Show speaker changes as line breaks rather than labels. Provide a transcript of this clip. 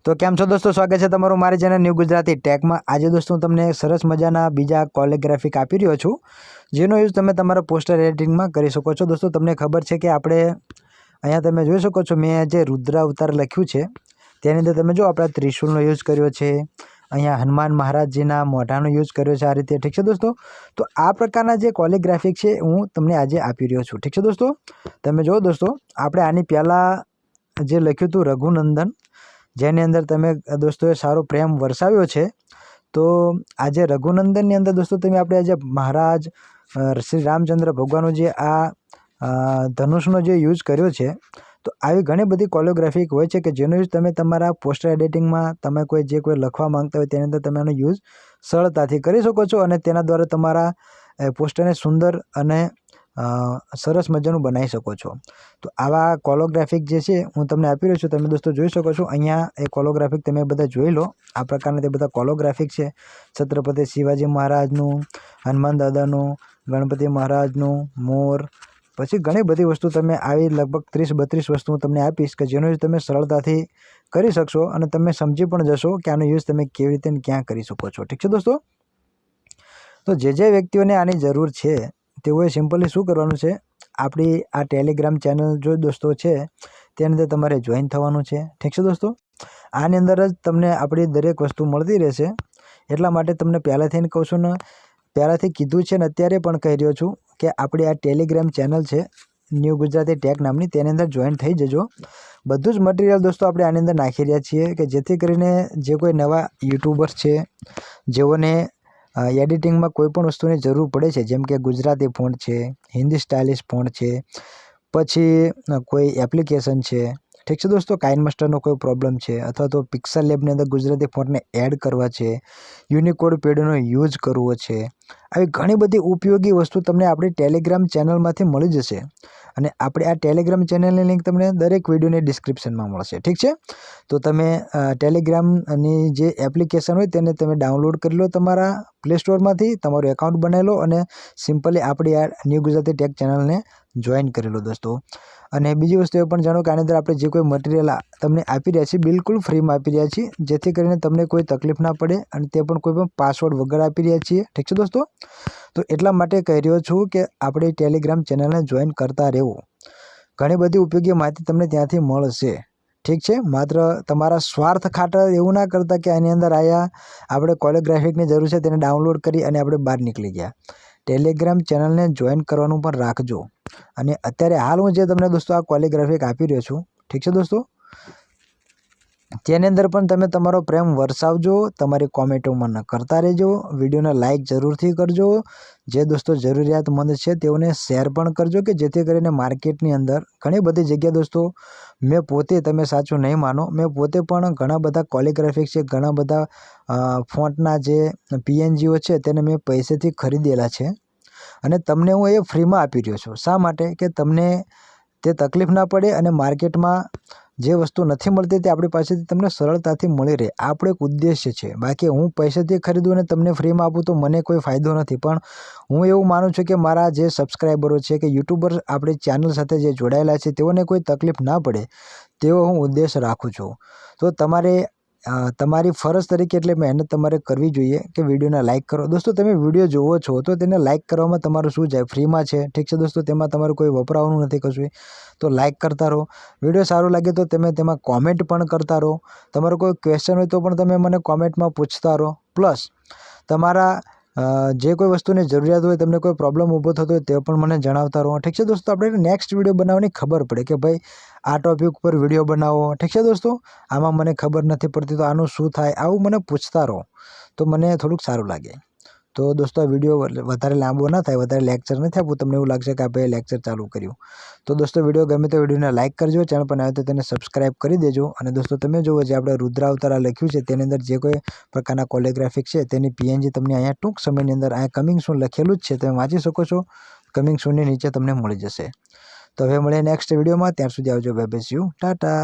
तो केम छो दोस्तों, स्वागत है तमारुं मारी चेनल न्यू गुजराती टेक में। आज दोस्तों तमने सरस मजाना बीजा कोरियोग्राफिक आपी रह्यो छुं, जेनो यूज तमे तमारा पोस्टर एडिटिंग में करी शको छो। दोस्तों तमने खबर छे कि आपणे अहींया तमे जोई शको छो, मैं जे रुद्र अवतार लख्युं छे तेनी अंदर तमे जो आपणे त्रिशूलनो यूज कर्यो छे, अहींया हनुमान महाराजजीना मोढानो यूज कर्यो छे आ रीते। ठीक छे दोस्तों, तो आ प्रकारना जे कोरियोग्राफिक छे हूँ तमने आजे आपी रह्यो छुं। ठीक छे दोस्तों, तमे जो दोस्तों आपणे आनी पहेला जे लख्युं हतुं रघुनंदन, जेनी अंदर तमे दोस्तों सारो प्रेम वरसाव्यो छे, तो आज रघुनंदन अंदर दोस्तों तमे आपणे आज महाराज श्री रामचंद्र भगवान जे आ धनुषनो जे यूज कर्यो छे, तो आई घणी बधी कोरियोग्राफिक होय छे कि जेनो यूज तमे तमारा पोस्टर एडिटिंग में तमे कोई लखवा मांगता होय तेनी अंदर तमे एनो यूज सरळताथी करी शको छो अने तेना द्वारा तमारा पोस्टरने सुंदर अने सरस मजानुं बनावी शको छो। तो आवा कोरियोग्राफिक जे छे हूँ तमने आपी रह्यो छुं, तमे दोस्तों जोई शको छो। अहींया ए कोरियोग्राफिक तमे बधा जोई लो। आ प्रकारना ते बधा कोरियोग्राफिक छे छत्रपति शिवाजी महाराजनुं, हनुमान दादानुं, गणपति महाराजनुं, मोर, पछी घणी बधी वस्तु तमे आई लगभग 30-32 वस्तु तमने आपीश कि जेनो यूज तमे सरळताथी करी शकशो अने तमे समजी पण जशो कि आनो यूज तमे केवी रीते क्यां करी शको छो। ठीक छे दोस्तों, तो जे व्यक्तिओने आनी जरूर छे तेओए सिम्पली शुं करवानुं छे, आपणी आ टेलिग्राम चेनल जो दोस्तों छे तेनी अंदर तमारे जॉइन थवानुं छे। ठीक छे दोस्तों, आनी अंदर ज तमने आपणी दरेक वस्तु मळती रहेशे। एटला माटे तमने पहेलाथी कहूं छुं ने, पहेलाथी कीधुं छे ने अत्यारे पण कही रह्यो छुं कि आपणी आ टेलिग्राम चेनल छे न्यू गुजराती टेक नामनी, तेनी अंदर जॉइन थई जजो। बधुं ज मटीरियल दोस्तों आपणे आनी अंदर नाखी रह्या छीए कि जेथी करीने जे कोई नवा यूट्यूबर्स छे जेओने एडिटिंग में कोईपण वस्तुनी जरूर पड़े छे, जेम के गुजराती फॉन्ट छे, हिंदी स्टाइलिश फॉन्ट छे, पछी कोई एप्लिकेशन छे। ठीक है दोस्तों, काइनमास्टरनो कोई प्रॉब्लम छे अथवा तो पिक्सल लेबनी अंदर गुजराती फॉन्ट ने एड करवा छे, यूनिकोड पेडनो यूज करवो छे, આવી ઘણી બધી ઉપયોગી વસ્તુ તમને આપણી ટેલિગ્રામ ચેનલમાંથી મળી જશે। અને આપણે આ ટેલિગ્રામ ચેનલની લિંક તમને દરેક વિડીયોની ડિસ્ક્રિપ્શનમાં મળશે। ઠીક છે, તો તમે ટેલિગ્રામની જે એપ્લિકેશન હોય તેને તમે ડાઉનલોડ કરી લો તમારા પ્લે સ્ટોરમાંથી, તમારું એકાઉન્ટ બનાવી લો અને સિમ્પલી આપણી આ ન્યૂ ગુજરાતી ટેક ચેનલને જોઈન કરી લો दोस्तों। અને બીજી વસ્તુ એ પણ જાણો કે આની અંદર આપણે જે કોઈ મટીરિયલ તમને આપી રહ્યા છીએ બિલકુલ ફ્રીમાં આપી રહ્યા છીએ, જેથી કરીને તમને કોઈ તકલીફ ના પડે અને તે પણ કોઈ પણ પાસવર્ડ વગર આપી રહ્યા છીએ। ઠીક છે दोस्तों, तो એટલા માટે કહી રહ્યો છું કે આપણે ટેલિગ્રામ ચેનલને જોઈન કરતા રહેવું। ઘણી બધી ઉપયોગી માહિતી તમને ત્યાંથી મળશે। ठीक है, मात्र तमारा स्वार्थ खातर एवं ना करता कि आनी अंदर आया आपणे कोरियोग्राफिकनी जरूर है तेने डाउनलॉड करी अने आपणे बहार निकली गया। टेलिग्राम चेनल ने जॉइन करवानुं पण राखजो। अने अत्यारे हाल हूँ जे तमने दोस्तों आ कोरियोग्राफिक आपी रह्यो छुं, ठीक है दोस्तों, तेनी अंदर पण तमे तमारो प्रेम वरसावजो, तमारी कॉमेंटो मन करता रहेजो, विडियोने लाइक जरूरथी करजो। जे दोस्तों जरूरियातमंद छे तेओने शेर पण करजो कि जेथी करीने मार्केटनी अंदर घणी बधी जग्याए दोस्तों मैं पोते, तमे साचुं नहीं मानो, मैं पोते पण घणा बधा कोरियोग्राफिक छे, घणा बधा फॉन्टना जे पीएनजीओ छे तेने मैं पैसेथी खरीदेला छे अने तमने हूँ ए फ्रीमां आपी रह्यो छुं। शा माटे के तमने ते तकलीफ ना पड़े अने मार्केटमां जे वस्तु नहीं मळती ते आपणी पासेथी तमने सरळताथी मळी रहे। आपणो एक उद्देश्य छे, बाकी हूँ पैसेथी खरीदूं अने तमने फ्रीमां आपूं तो मने कोई फायदो नथी। पण हूँ एवुं मानुं छुं कि मारा जे सब्सक्राइबरो छे कि यूट्यूबर आपणी चेनल साथे जे जोडायेला छे तेओने कोई तकलीफ ना पड़े तेवो हूँ उद्देश्य राखुं छुं। तो तमारे तमारी फरज तरीके एटले मेहनत तमारे करवी जोईए कि विडियोने लाइक करो। दोस्तों तमे विडियो जोवो छो तो तेने लाइक करवामां तमारुं शुं जाय, फ्रीमां छे। ठीक छे दोस्तों, तेमां तमारुं कोई वपराववानुं नथी कशुं, तो लाइक करता रहो। विडियो सारो लागे तो तमे तेमां कॉमेंट पण करता रहो। तमारो कोई क्वेश्चन होय तो पण तमे मने कॉमेंटमां पूछता रहो। प्लस तमारा जे कोई वस्तुनी जरूरियात होय, तमने कोई प्रॉब्लम ऊभो थतो होय ते पण मने जणावता रहो। ठीक है दोस्तों, आपणे नेक्स्ट विडियो बनाववानी खबर पड़े कि भाई आ टॉपिक पर विडियो बनावो। ठीक है दोस्तों, आमां मने खबर नथी पड़ती तो आनुं शुं थाय, आवुं मने पूछता रहो तो मने थोड़ुंक सारुं लागे। तो दोस्तों विडियो वधारे लांबो ना थाय, वधारे लेक्चर नहीं आपू, तमने एवुं लागशे कि आपणे लेक्चर चालू कर्युं। तो दोस्तों विडियो गमे तो विडियोने लाइक करजो, चेनल पर नवा तो तेने सब्सक्राइब करी देजो। आणि दोस्तों तमे जोवो जे आपणे रुद्र अवतार लख्युं छे तेनी अंदर जे कोई प्रकारना कोरियोग्राफिक छे तेनी पीएनजी तमने अहींया टूंक समयनी अंदर अहींया कमिंग सून लखेलुं ज छे, तमे वांची शको छो। कमिंग सूननी नीचे तमने मळी जशे। तो हवे मळीए नेक्स्ट विडियोमां, त्यार सुधी आवजो, bye bye, see you, Tata.